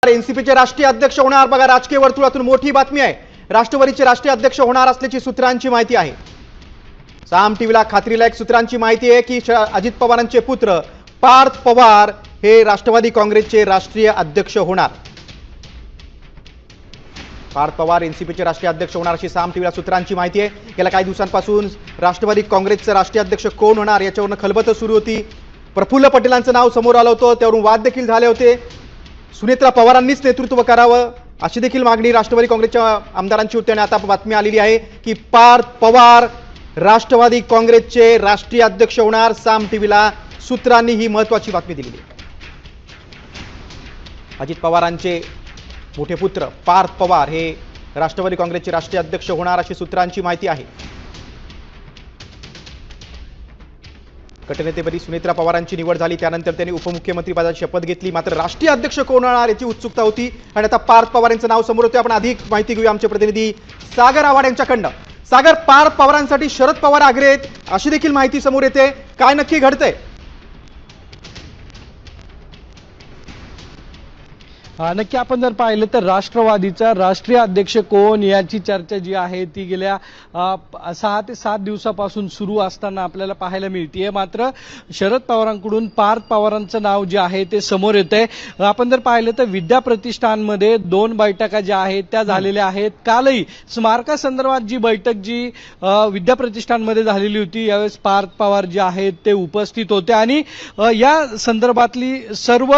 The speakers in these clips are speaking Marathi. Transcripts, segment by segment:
एनसीपीचे राष्ट्रीय अध्यक्ष होणार। बघा, राजकीय वर्तुळातून मोठी बातमी आहे। राष्ट्रवादीचे राष्ट्रीय अध्यक्ष होणार असल्याची सूत्रांची माहिती आहे। साम टीव्हीला खात्रीलायक सूत्रांची माहिती आहे की अजित पवारांचे पुत्र पार्थ पवार हे राष्ट्रवादी काँग्रेसचे राष्ट्रीय अध्यक्ष होणार। पार्थ पवार एनसीपीचे राष्ट्रीय अध्यक्ष होणार अशी साम टीव्हीला सूत्रांची माहिती आहे। गेल्या काही दिवसांपासून राष्ट्रवादी काँग्रेसचे राष्ट्रीय अध्यक्ष कोण होणार याच्यावरून खलबत सुरू होती। प्रफुल्ल पटेलांचं नाव समोर आलं होतं, त्यावरून वाद देखील झाले होते। सुनेत्रा पवारांनीच नेतृत्व करावं अशी देखील मागणी राष्ट्रवादी काँग्रेसच्या आमदारांची होती आणि आता बातमी आलेली आहे की पार्थ पवार राष्ट्रवादी काँग्रेसचे राष्ट्रीय अध्यक्ष होणार। साम टीव्हीला सूत्रांनी ही महत्त्वाची बातमी दिली आहे। अजित पवारांचे मोठे पुत्र पार्थ पवार हे राष्ट्रवादी काँग्रेसचे राष्ट्रीय अध्यक्ष होणार अशी सूत्रांची माहिती आहे। गटनेतेपदी सुनेत्रा पवारांची निवड झाली, त्यानंतर त्यांनी उपमुख्यमंत्री पदाची शपथ घेतली। मात्र राष्ट्रीय अध्यक्ष कोण होणार याची उत्सुकता होती आणि आता पार्थ पवार यांचं नाव समोर होते। आपण अधिक माहिती घेऊया आमचे प्रतिनिधी सागर आव्हाड यांच्याकडनं। सागर, पार्थ पवारांसाठी शरद पवार आग्रे आहेत अशी देखील माहिती समोर येते, काय नक्की घडतंय? नक्की आपण जर पाहिलं तर राष्ट्रवादीचा राष्ट्रीय अध्यक्ष कोण याची चर्चा जी आहे ती गेल्या 6 ते 7 दिवसापासून सुरू असताना आपल्याला पाहायला मिळते। मात्र शरद पवारांकडून पार्थ पवारांचं नाव जे आहे ते समोर येतंय। आपण जर पाहिलं तर विद्या प्रतिष्ठानमध्ये 2 बैठका ज्या आहेत त्या झालेल्या आहेत। कालही स्मारकासंदर्भात जी बैठक जी विद्या प्रतिष्ठानमध्ये झालेली होती, यावेळेस पार्थ पवार जे आहेत ते उपस्थित होते आणि या संदर्भातली सर्व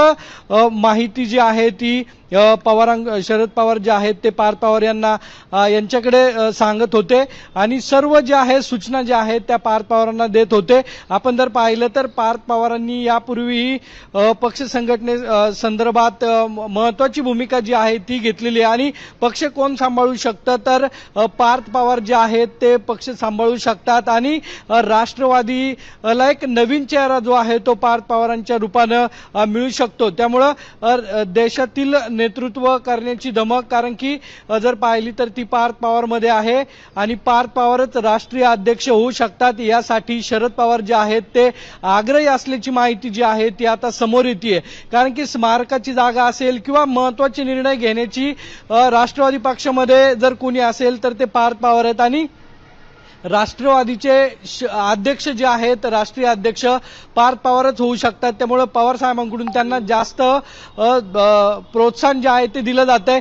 माहिती जी आहे ती शरद पवार जे आहेत ते पार्थ पवार यांच्याकडे सांगत होते आणि सर्व जे आहे सूचना ज्या आहेत त्या पार्थ पवारांना देत होते। आपण जर पाहिलं तर पार्थ पवारांनी यापूर्वीही पक्ष संघटने संदर्भात महत्वाची भूमिका जी आहे ती घेतलेली आहे आणि पक्ष कोण सांभाळू शकतं तर पार्थ पवार जे आहेत ते पक्ष सांभाळू शकतात आणि राष्ट्रवादीला एक नवीन चेहरा जो आहे तो पार्थ पवारांच्या रूपानं मिळू शकतो। त्यामुळं देशातील नेतृत्व करण्याची धमक, कारण की जर पाहिली तर ती पार्थ पवार मध्ये आहे आणि पार्थ पवारच राष्ट्रीय अध्यक्ष होऊ शकतात यासाठी शरद पवार जे आहेत ते आग्रही असल्याची माहिती जी आहे ती आता समोर येते। कारण की स्मारकाची जागा असेल किंवा महत्वाचे निर्णय घेण्याची राष्ट्रवादी पक्षामध्ये जर कोणी असेल तर ते पार्थ पवार आहेत आणि राष्ट्रवादीचे अध्यक्ष जे आहेत राष्ट्रीय अध्यक्ष पार्थ पवारच होऊ शकतात। त्यामुळे पवार साहेबांकडून त्यांना जास्त प्रोत्साहन जे आहे ते दिलं जात आहे।